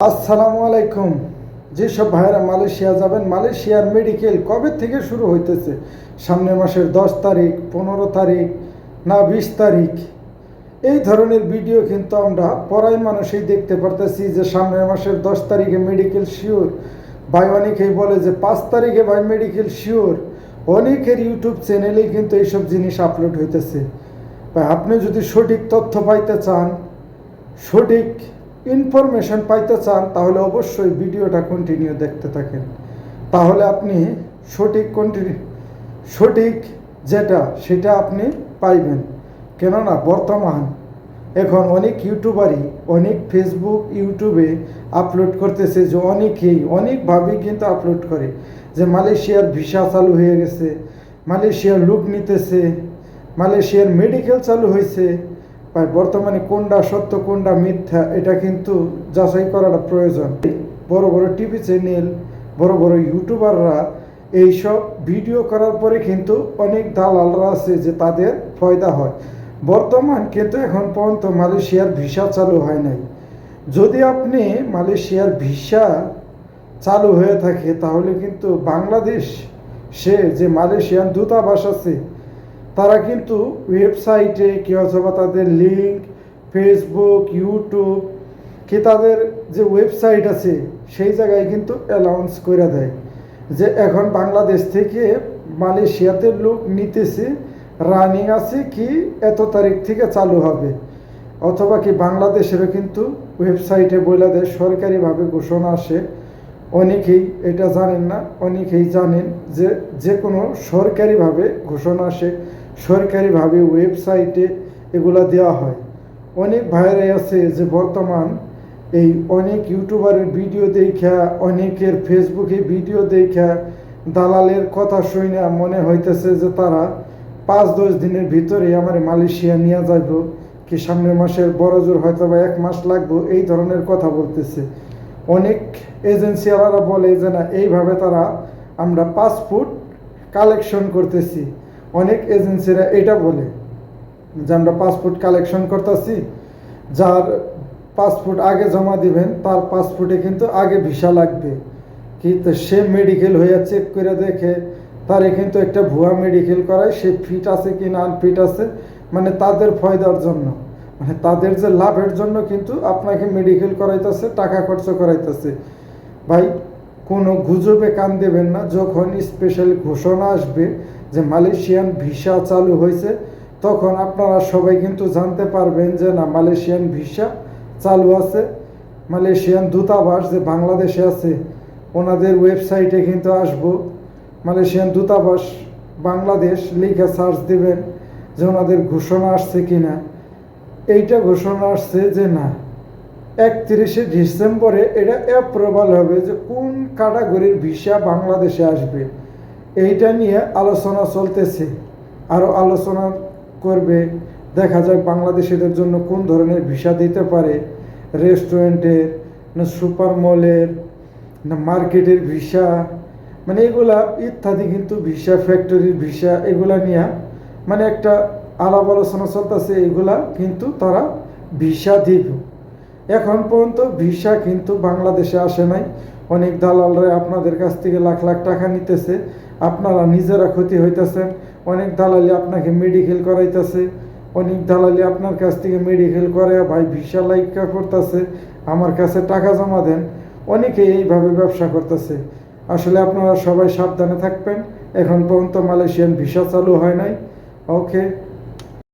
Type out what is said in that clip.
আসসালামু আলাইকুম। যেসব ভাইয়েরা মালয়েশিয়া যাবেন, মালয়েশিয়ার মেডিকেল কবে থেকে শুরু হইতেছে? সামনের মাসের 10 তারিখ, 15 তারিখ, না 20 তারিখ? এই ধরনের ভিডিও কিন্তু আমরা পড়াই মানুষই দেখতে পারতেছি যে সামনের মাসের 10 তারিখে মেডিকেল শিওর। ভাই অনেকেই বলে যে 5 তারিখে ভাই মেডিকেল শিওর। অনেকের ইউটিউব চ্যানেলেই কিন্তু এইসব জিনিস আপলোড হইতেছে। ভাই আপনি যদি সঠিক তথ্য পাইতে চান, সঠিক ইনফরমেশন পাইতে চান, তাহলে অবশ্যই ভিডিওটা কন্টিনিউ দেখতে থাকেন। তাহলে আপনি সঠিক যেটা সেটা আপনি পাইবেন। কেননা বর্তমান এখন অনেক ইউটিউবারই অনেক ফেসবুক ইউটিউবে আপলোড করতেছে, যে অনেকভাবেই কিন্তু আপলোড করে যে মালয়েশিয়ার ভিসা চালু হয়ে গেছে, মালয়েশিয়ার লুক নিতেছে, মালয়েশিয়ার মেডিকেল চালু হয়েছে। ভাই বর্তমানে কোনটা সত্য কোনটা মিথ্যা এটা কিন্তু যাচাই করাটা প্রয়োজন। বড় বড় টিভি চ্যানেল, বড় বড় ইউটিউবাররা এইসব ভিডিও করার পরে কিন্তু অনেক দালালরা আছে যে তাদের ফায়দা হয়। বর্তমান কিন্তু এখন পর্যন্ত মালয়েশিয়ার ভিসা চালু হয় নাই। যদি আপনি মালয়েশিয়ার ভিসা চালু হয়ে থাকে, তাহলে কিন্তু বাংলাদেশ যে মালয়েশিয়ান দূতাবাস আছে, তারা কিন্তু ওয়েবসাইটে কি অথবা তাদের লিঙ্ক, ফেসবুক, ইউটিউব কি তাদের যে ওয়েবসাইট আছে সেই জায়গায় কিন্তু অ্যানাউন্স করে দেয় যে এখন বাংলাদেশ থেকে মালয়েশিয়াতে লোক নিতেছে, রানিং আছে, কি এত তারিখ থেকে চালু হবে। অথবা কি বাংলাদেশেরও কিন্তু ওয়েবসাইটে বলে দেয়, সরকারিভাবে ঘোষণা আসে। অনেকেই এটা জানেন না, অনেকেই জানেন যে যে কোনো সরকারিভাবে ঘোষণা আসে, সরকারিভাবে ওয়েবসাইটে এগুলা দেওয়া হয়। অনেক ভাইরাই আছে যে বর্তমান এই অনেক ইউটিউবারের ভিডিও দেখা, অনেকের ফেসবুকে ভিডিও দেখা, দালালের কথা শুনে মনে হইতেছে যে তারা 5-10 দিনের ভিতরে আমার মালয়েশিয়া নিয়ে যাইব, কি সামনের মাসের বড় জোর হয়তো বা 1 মাস লাগবে, এই ধরনের কথা বলতেছে। অনেক এজেন্সিওয়ালারা বলে যে না, এইভাবে তারা আমরা পাসপোর্ট কালেকশন করতেছি। অনেক এজেন্সিরা এটা বলে যে আমরা পাসপোর্ট কালেকশন করতেছি, যার পাসপোর্ট আগে জমা দিবেন তার পাসপোর্টে কিন্তু আগে ভিসা লাগবে। কিন্তু সে মেডিকেল হয়ে চেক করে দেখে, তারে কিন্তু একটা ভুয়া মেডিকেল করায়, সে ফিট আছে কি না আনফিট আছে, মানে তাদের ফায়দার জন্য, মানে তাদের যে লাভের জন্য কিন্তু আপনাকে মেডিকেল করাইতেছে, টাকা খরচ করাইতেছে। ভাই কোনো গুজবে কান দেবেন না। যখন স্পেশাল ঘোষণা আসবে যে মালয়েশিয়ান ভিসা চালু হয়েছে, তখন আপনারা সবাই কিন্তু জানতে পারবেন যে না, মালয়েশিয়ান ভিসা চালু আছে। মালয়েশিয়ান দূতাবাস যে বাংলাদেশে আছে, ওনাদের ওয়েবসাইটে কিন্তু আসবো মালয়েশিয়ান দূতাবাস বাংলাদেশ লিখে সার্চ দিবেন যে ওনাদের ঘোষণা আসছে কিনা। এইটা ঘোষণা আসছে যে না, 31শে ডিসেম্বরে এটা অ্যাপ্রুভাল হবে যে কোন ক্যাটাগরির ভিসা বাংলাদেশে আসবে। এইটা নিয়ে আলোচনা চলতেছে, আরও আলোচনা করবে। দেখা যাক বাংলাদেশিদের জন্য কোন ধরনের ভিসা দিতে পারে, রেস্টুরেন্টের না সুপার মলের না মার্কেটের ভিসা, মানে এগুলা ইত্যাদি কিন্তু ভিসা, ফ্যাক্টরির ভিসা, এগুলা নিয়ে মানে একটা আলাপ আলোচনা চলতেছে। এগুলা কিন্তু তারা ভিসা দিব। এখন পর্যন্ত ভিসা কিন্তু বাংলাদেশে আসে নাই। অনেক দালালরা আপনাদের কাছ থেকে লাখ লাখ টাকা নিতেছে, আপনারা নিজেরা ক্ষতি হইতেছেন। অনেক দালালি আপনাকে মেডিকেল করাইতেছে, অনেক দালালি আপনার কাছ থেকে মেডিকেল করে ভাই ভিসা লাইকা করতেছে, আমার কাছে টাকা জমা দেন। অনেকেই এইভাবে ব্যবসা করতেছে। আসলে আপনারা সবাই সাবধানে থাকবেন। এখন পর্যন্ত মালয়েশিয়ান ভিসা চালু হয় নাই। ওকে।